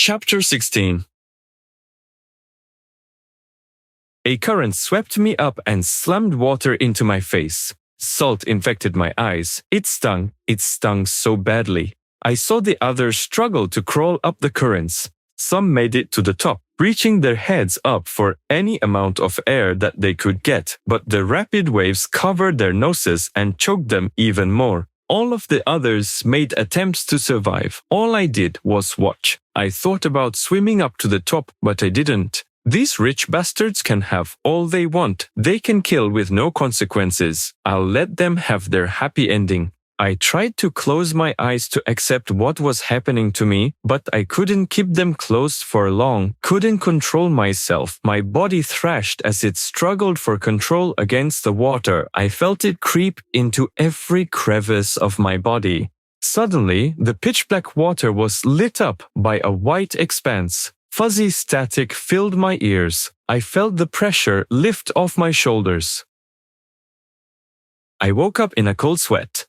Chapter 16. A current swept me up and slammed water into my face. Salt infected my eyes. It stung so badly. I saw the others struggle to crawl up the currents. Some made it to the top, reaching their heads up for any amount of air that they could get, but the rapid waves covered their noses and choked them even more. All of the others made attempts to survive. All I did was watch. I thought about swimming up to the top, but I didn't. These rich bastards can have all they want. They can kill with no consequences. I'll let them have their happy ending. I tried to close my eyes to accept what was happening to me, but I couldn't keep them closed for long, couldn't control myself. My body thrashed as it struggled for control against the water. I felt it creep into every crevice of my body. Suddenly, the pitch-black water was lit up by a white expanse. Fuzzy static filled my ears. I felt the pressure lift off my shoulders. I woke up in a cold sweat.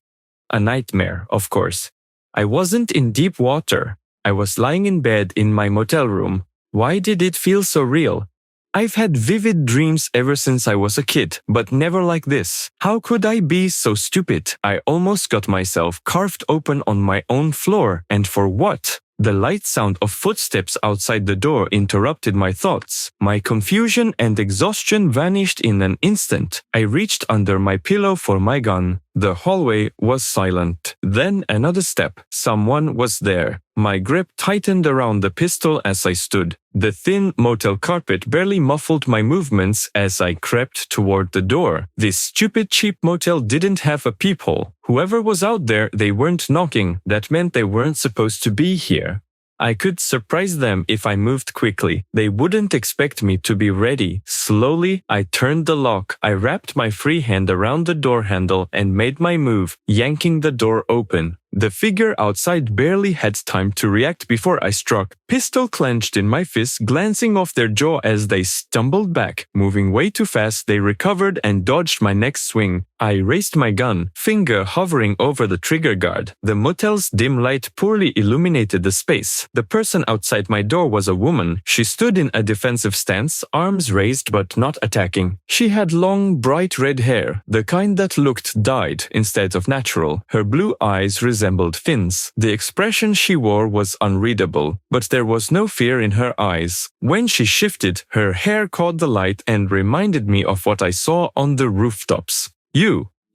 A nightmare, of course. I wasn't in deep water. I was lying in bed in my motel room. Why did it feel so real? I've had vivid dreams ever since I was a kid, but never like this. How could I be so stupid? I almost got myself carved open on my own floor. And for what? The light sound of footsteps outside the door interrupted my thoughts. My confusion and exhaustion vanished in an instant. I reached under my pillow for my gun. The hallway was silent. Then another step. Someone was there. My grip tightened around the pistol as I stood. The thin motel carpet barely muffled my movements as I crept toward the door. This stupid cheap motel didn't have a peephole. Whoever was out there, they weren't knocking. That meant they weren't supposed to be here. I could surprise them if I moved quickly. They wouldn't expect me to be ready. Slowly, I turned the lock. I wrapped my free hand around the door handle and made my move, yanking the door open. The figure outside barely had time to react before I struck. Pistol clenched in my fist, glancing off their jaw as they stumbled back. Moving way too fast, they recovered and dodged my next swing. I raised my gun, finger hovering over the trigger guard. The motel's dim light poorly illuminated the space. The person outside my door was a woman. She stood in a defensive stance, arms raised but not attacking. She had long, bright red hair, the kind that looked dyed instead of natural. Her blue eyes resembled fins. The expression she wore was unreadable, but there was no fear in her eyes. When she shifted, her hair caught the light and reminded me of what I saw on the rooftops.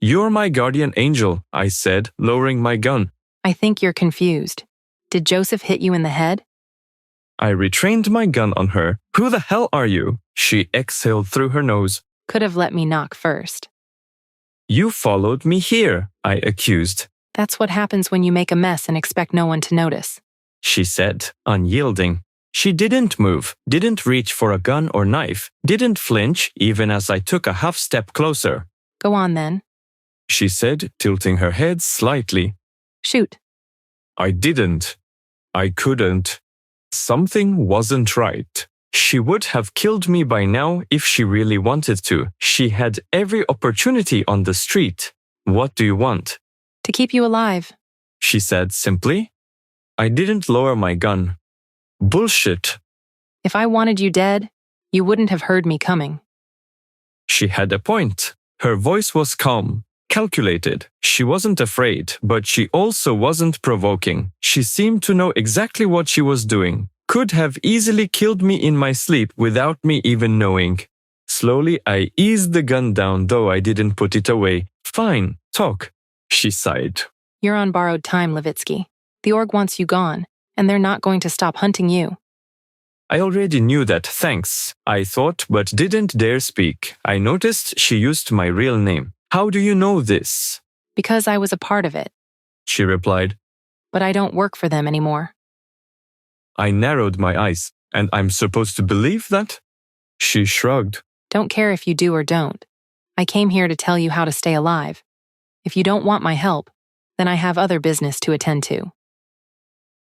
You're my guardian angel, I said, lowering my gun. I think you're confused. Did Joseph hit you in the head? I retrained my gun on her. Who the hell are you? She exhaled through her nose. Could have let me knock first. You followed me here, I accused. That's what happens when you make a mess and expect no one to notice, she said, unyielding. She didn't move, didn't reach for a gun or knife, didn't flinch even as I took a half step closer. Go on then, she said, tilting her head slightly. Shoot. I didn't. I couldn't. Something wasn't right. She would have killed me by now if she really wanted to. She had every opportunity on the street. What do you want? To keep you alive, she said simply. I didn't lower my gun. Bullshit. If I wanted you dead, you wouldn't have heard me coming. She had a point. Her voice was calm, calculated. She wasn't afraid, but she also wasn't provoking. She seemed to know exactly what she was doing. Could have easily killed me in my sleep without me even knowing. Slowly, I eased the gun down, though I didn't put it away. Fine, talk, she sighed. You're on borrowed time, Levitsky. The org wants you gone, and they're not going to stop hunting you. I already knew that, thanks, I thought, but didn't dare speak. I noticed she used my real name. How do you know this? Because I was a part of it, she replied. But I don't work for them anymore. I narrowed my eyes. And I'm supposed to believe that? She shrugged. Don't care if you do or don't. I came here to tell you how to stay alive. If you don't want my help, then I have other business to attend to.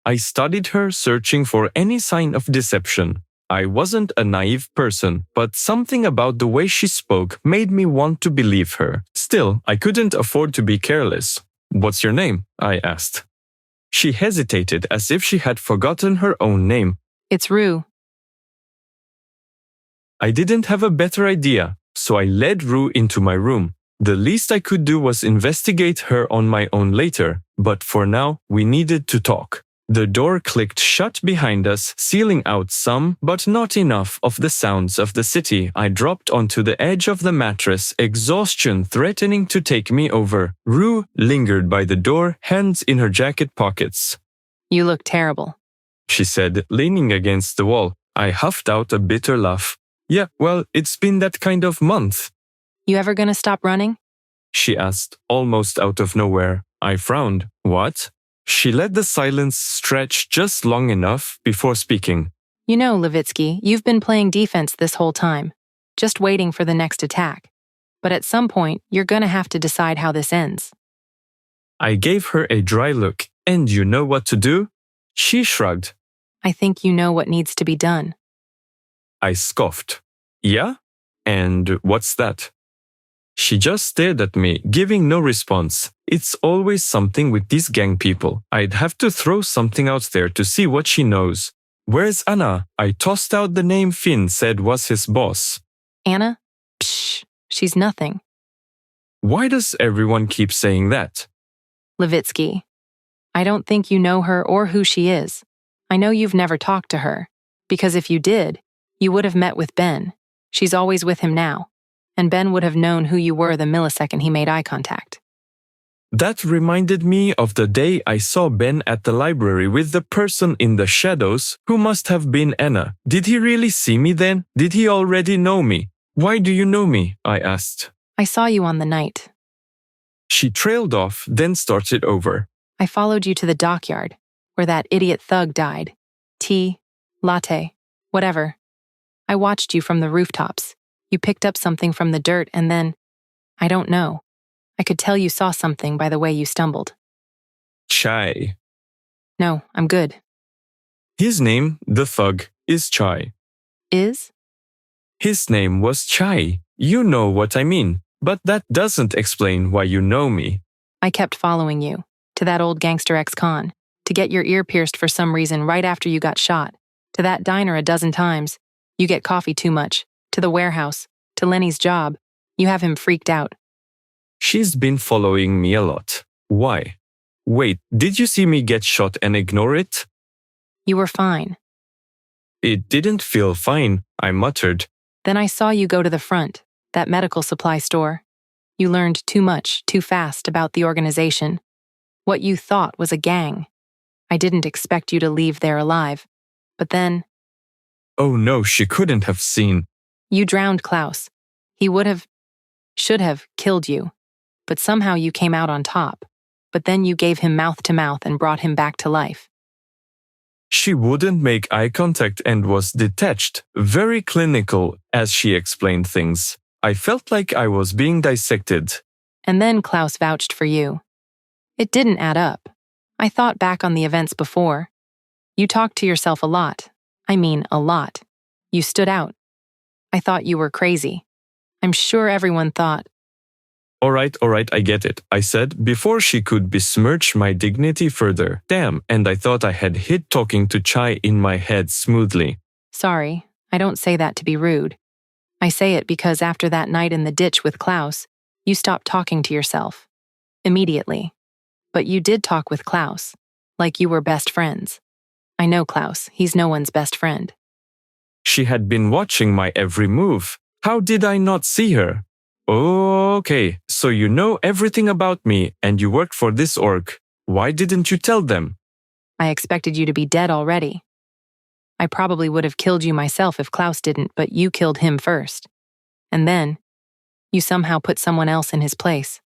I studied her, searching for any sign of deception. I wasn't a naive person, but something about the way she spoke made me want to believe her. Still, I couldn't afford to be careless. What's your name? I asked. She hesitated as if she had forgotten her own name. It's Rue. I didn't have a better idea, so I led Rue into my room. The least I could do was investigate her on my own later, but for now, we needed to talk. The door clicked shut behind us, sealing out some, but not enough, of the sounds of the city. I dropped onto the edge of the mattress, exhaustion threatening to take me over. Rue lingered by the door, hands in her jacket pockets. You look terrible, she said, leaning against the wall. I huffed out a bitter laugh. Yeah, well, it's been that kind of month. You ever gonna stop running? She asked, almost out of nowhere. I frowned. What? She let the silence stretch just long enough before speaking. You know, Levitsky, you've been playing defense this whole time, just waiting for the next attack. But at some point, you're gonna have to decide how this ends. I gave her a dry look. And you know what to do? She shrugged. I think you know what needs to be done. I scoffed. Yeah? And what's that? She just stared at me, giving no response. It's always something with these gang people. I'd have to throw something out there to see what she knows. Where's Anna? I tossed out the name Finn said was his boss. Anna? Psh, she's nothing. Why does everyone keep saying that? Levitsky, I don't think you know her or who she is. I know you've never talked to her, because if you did, you would have met with Ben. She's always with him now. And Ben would have known who you were the millisecond he made eye contact. That reminded me of the day I saw Ben at the library with the person in the shadows who must have been Anna. Did he really see me then? Did he already know me? Why do you know me? I asked. I saw you on the night. She trailed off, then started over. I followed you to the dockyard, where that idiot thug died. Tea, latte, whatever. I watched you from the rooftops. You picked up something from the dirt and then, I don't know. I could tell you saw something by the way you stumbled. Chai. No, I'm good. His name, the thug, is Chai. Is? His name was Chai. You know what I mean, but that doesn't explain why you know me. I kept following you, to that old gangster ex-con, to get your ear pierced for some reason right after you got shot, to that diner a dozen times. You get coffee too much. To the warehouse, to Lenny's job. You have him freaked out. She's been following me a lot. Why? Wait, did you see me get shot and ignore it? You were fine. It didn't feel fine, I muttered. Then I saw you go to the front, that medical supply store. You learned too much, too fast about the organization. What you thought was a gang. I didn't expect you to leave there alive. But then... Oh no, she couldn't have seen. You drowned Klaus. He should have killed you. But somehow you came out on top. But then you gave him mouth to mouth and brought him back to life. She wouldn't make eye contact and was detached, very clinical, as she explained things. I felt like I was being dissected. And then Klaus vouched for you. It didn't add up. I thought back on the events before. You talked to yourself a lot. I mean, a lot. You stood out. I thought you were crazy. I'm sure everyone thought. All right, I get it, I said, before she could besmirch my dignity further. Damn, and I thought I had hit talking to Chai in my head smoothly. Sorry, I don't say that to be rude. I say it because after that night in the ditch with Klaus, you stopped talking to yourself. Immediately. But you did talk with Klaus, like you were best friends. I know Klaus, he's no one's best friend. She had been watching my every move. How did I not see her? Okay, so you know everything about me and you worked for this org. Why didn't you tell them? I expected you to be dead already. I probably would have killed you myself if Klaus didn't, but you killed him first. And then, you somehow put someone else in his place.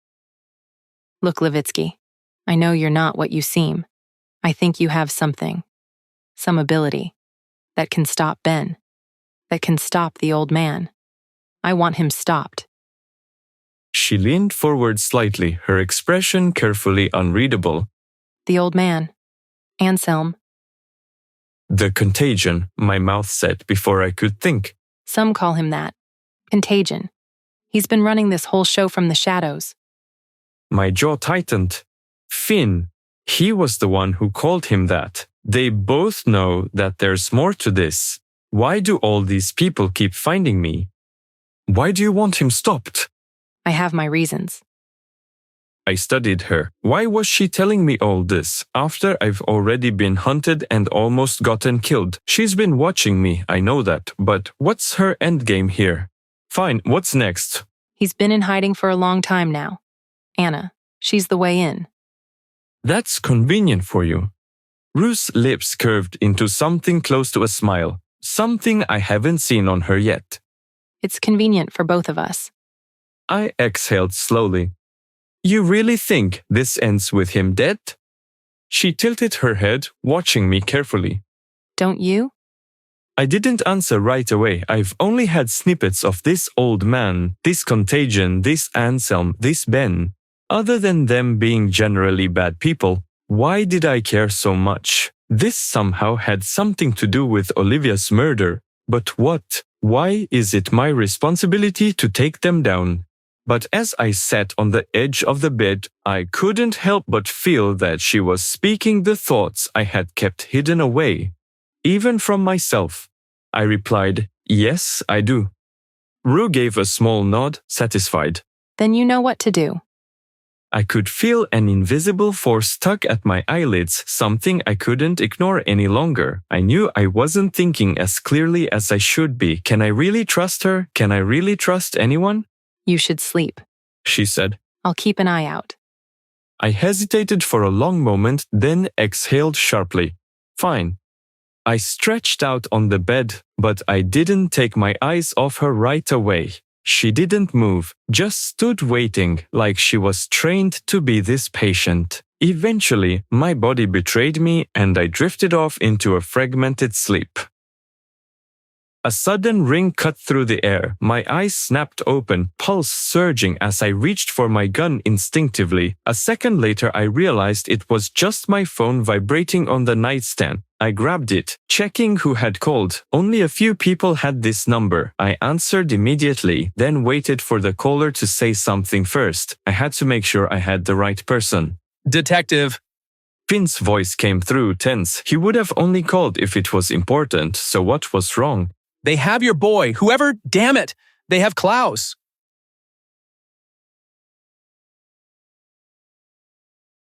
Look, Levitsky, I know you're not what you seem. I think you have something, some ability, that can stop Ben, that can stop the old man. I want him stopped. She leaned forward slightly, her expression carefully unreadable. The old man. Anselm. The contagion, my mouth said before I could think. Some call him that. Contagion. He's been running this whole show from the shadows. My jaw tightened. Finn. He was the one who called him that. They both know that there's more to this. Why do all these people keep finding me? Why do you want him stopped? I have my reasons. I studied her. Why was she telling me all this after I've already been hunted and almost gotten killed? She's been watching me, I know that, but what's her endgame here? Fine, what's next? He's been in hiding for a long time now. Anna, she's the way in. That's convenient for you. Ruth's lips curved into something close to a smile, something I haven't seen on her yet. It's convenient for both of us. I exhaled slowly. You really think this ends with him dead? She tilted her head, watching me carefully. Don't you? I didn't answer right away. I've only had snippets of this old man, this Contagion, this Anselm, this Ben. Other than them being generally bad people, why did I care so much? This somehow had something to do with Olivia's murder. But what? Why is it my responsibility to take them down? But as I sat on the edge of the bed, I couldn't help but feel that she was speaking the thoughts I had kept hidden away, even from myself. I replied, yes, I do. Rue gave a small nod, satisfied. Then you know what to do. I could feel an invisible force tug at my eyelids, something I couldn't ignore any longer. I knew I wasn't thinking as clearly as I should be. Can I really trust her? Can I really trust anyone? You should sleep, she said. I'll keep an eye out. I hesitated for a long moment, then exhaled sharply. Fine. I stretched out on the bed, but I didn't take my eyes off her right away. She didn't move, just stood waiting like she was trained to be this patient. Eventually, my body betrayed me and I drifted off into a fragmented sleep. A sudden ring cut through the air. My eyes snapped open, pulse surging as I reached for my gun instinctively. A second later, I realized it was just my phone vibrating on the nightstand. I grabbed it, checking who had called. Only a few people had this number. I answered immediately, then waited for the caller to say something first. I had to make sure I had the right person. Detective. Finn's voice came through, tense. He would have only called if it was important, so what was wrong? They have your boy. Whoever, damn it. They have Klaus.